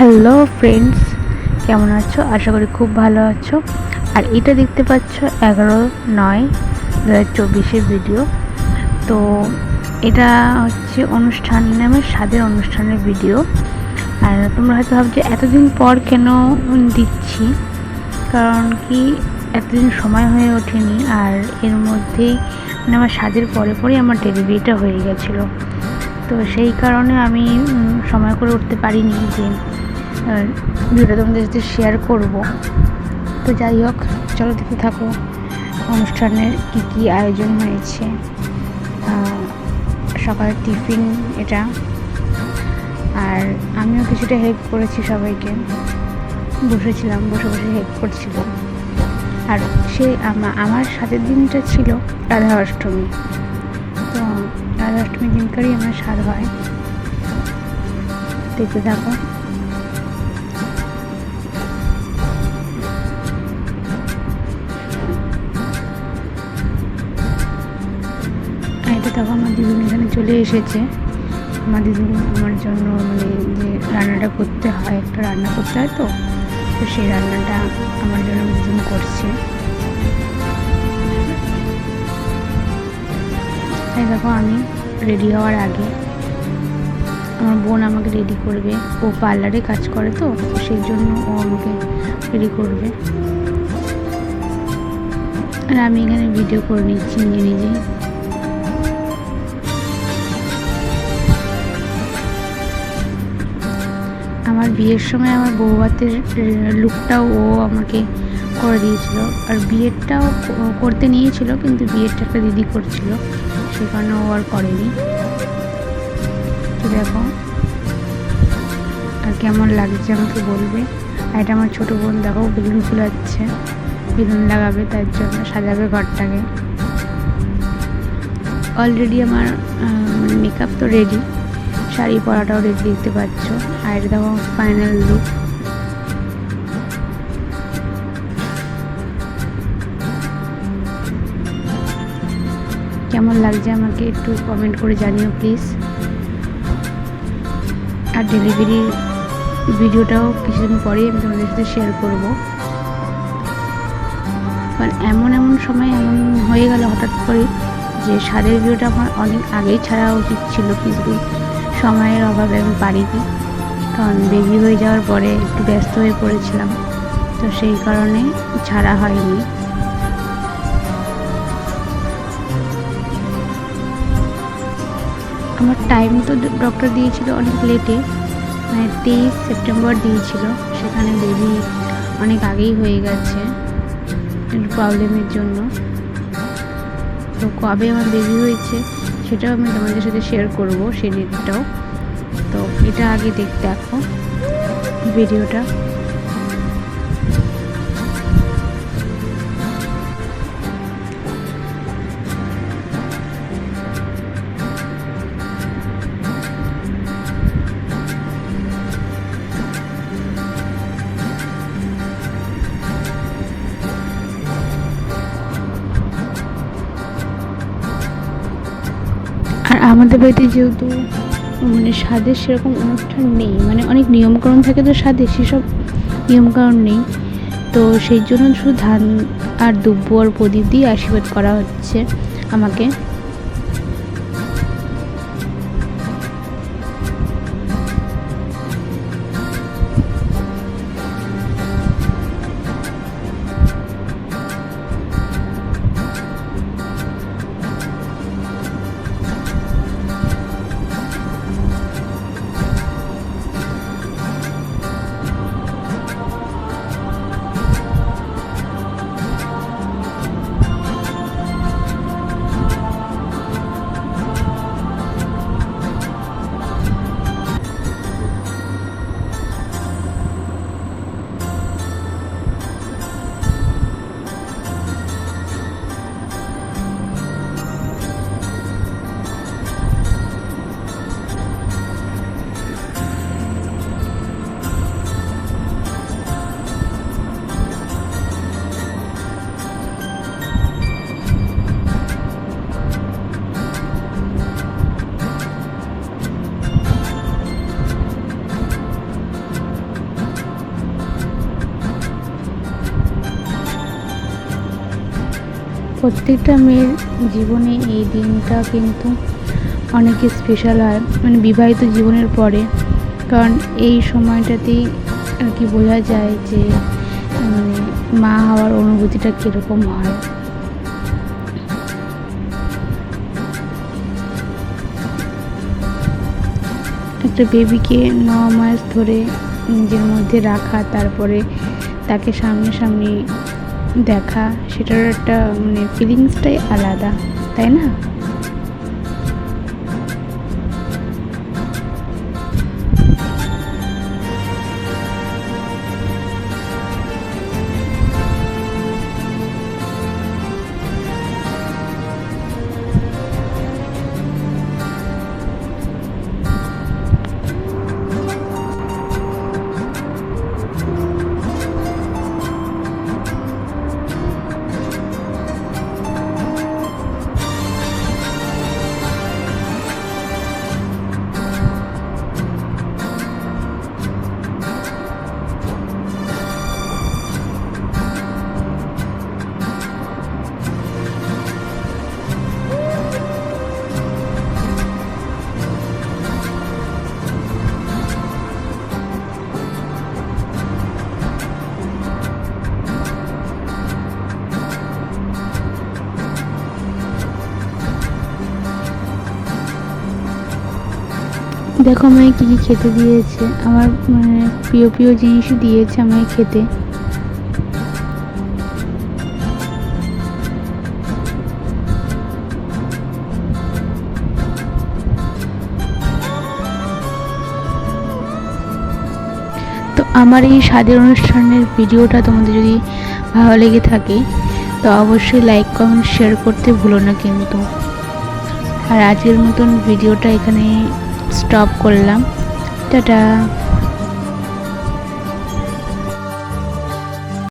Hello friends, কেমন আছো? আশা করি খুব ভালো আছো। আর এটা দেখতে পাচ্ছ 11/9/2024 ভিডিও। তো এটা হচ্ছে অনুষ্ঠান, আমার স্বাদের অনুষ্ঠানের ভিডিও। আর তোমরা হয়তো ভাবছো এতদিন পর কেন দিচ্ছি, কারণ কি এতদিন সময় হয়ে ওঠেনি। আর এর মধ্যেই আমার স্বাদের পরে পরেই আমার ডেলিভারিটা হয়ে গেছিলো। তো সেই কারণে আমি সময় করে উঠতে পারিনি যে ভিডিওটা তোমাদের সাথে শেয়ার করব। তো যাই হোক, চলো দেখতে থাকো অনুষ্ঠানের কি কি আয়োজন হয়েছে। সকালের টিফিন এটা, আর আমিও কিছুটা হেল্প করেছি সবাইকে। বসেছিলাম, বসে বসে হেল্প করছিলাম। আর সে আমার সাথের দিনটা ছিল রাধা অষ্টমী। তো রাধা অষ্টমীর দিনকারই আমার স্বাদ হয়। দেখতে থাকো। এটা দেখো, আমার দিদিন এখানে চলে এসেছে। আমার দিদিন আমার জন্য যে রান্নাটা করতে হয়, একটা রান্না করতে হয়, তো সেই রান্নাটা আমার জন্য দিদিন করছে। তাই দেখো, আমি রেডি হওয়ার আগে আমার বোন আমাকে রেডি করবে। ও পার্লারে কাজ করে, তো সেই জন্য ও আমাকে রেডি করবে। আর আমি এখানে ভিডিও করে নিচ্ছি নিজে নিজেই। আমার বিয়ের সময় আমার বউভাতের লুকটাও ও আমাকে করে দিয়েছিল। আর বিয়েরটাও করতে নিয়েছিল, কিন্তু বিয়েরটা একটা দিদি করছিল, সে কারণে ও আর করেনি। তো দেখো, আর কেমন লাগছে আমাকে বলবে। আর এটা আমার ছোটো বোন, দেখো বেলুন ফুলাচ্ছে, বেলুন লাগাবে, তার জন্য সাজাবে ঘরটাকে। অলরেডি আমার মেকআপ তো রেডি, শাড়ি পরাটাও রেডি, দেখতে পাচ্ছ। আর এটা দেখো ফাইনাল লুক। কেমন লাগছে আমাকে একটু কমেন্ট করে জানিও প্লিজ। আর ডেলিভারির ভিডিওটাও কিছুদিন পরেই আমি তোমাদের সাথে শেয়ার করব। কারণ এমন সময় এমন হয়ে গেল হঠাৎ করে যে স্বাদের ভিডিওটা আমার অনেক আগেই ছাড়া উচিত ছিল, কিন্তু সময়ের অভাবে আমি পারিনি। কারণ বেবি হয়ে যাওয়ার পরে একটু ব্যস্ত হয়ে পড়েছিলাম, তো সেই কারণে ছাড়া হয়নি। আমার টাইম তো ডক্টর দিয়েছিল অনেক লেটে, মানে 23 সেপ্টেম্বর দিয়েছিল। সেখানে বেবি অনেক আগেই হয়ে গেছে প্রবলেমের জন্য। তো কবে আমার বেবি হয়েছে সেটাও আমি তোমাদের সাথে শেয়ার করব, সেই ডেটটাও। তো এটা আগে দেখো ভিডিওটা। আর আমাদের বাড়িতে যেহেতু স্বাদের সেরকম অনুষ্ঠান নেই, অনেক নিয়মকানুন থাকে, তো স্বাদে সেসব নিয়মকানুন নেই। তো সেই জন্য শুধু ধান আর দুব্বো আর প্রদীপ দিয়ে আশীর্বাদ করা হচ্ছে আমাকে। প্রত্যেকটা মেয়ের জীবনে এই দিনটা কিন্তু অনেক স্পেশাল হয়, মানে বিবাহিত জীবনের পরে। কারণ এই সময়টাতেই আর কি বোঝা যায় যে মানে মা হওয়ার অনুভূতিটা কীরকম হয়। একটা বেবিকে 9 মাস ধরে নিজের মধ্যে রাখা, তারপরে তাকে সামনাসামনি দেখা, সেটার একটা মানে ফিলিংসটাই আলাদা, তাই না? দেখো আমায় কী কী খেতে দিয়েছে, আমার মানে প্রিয় প্রিয় জিনিসই দিয়েছে আমায় খেতে। তো আমার এই স্বাদের অনুষ্ঠানের ভিডিওটা তোমাদের যদি ভালো লেগে থাকে তো অবশ্যই লাইক কমেন্ট শেয়ার করতে ভুলো না কিন্তু। আর আজকের মতন ভিডিওটা এখানে স্টপ করলাম। টাটা।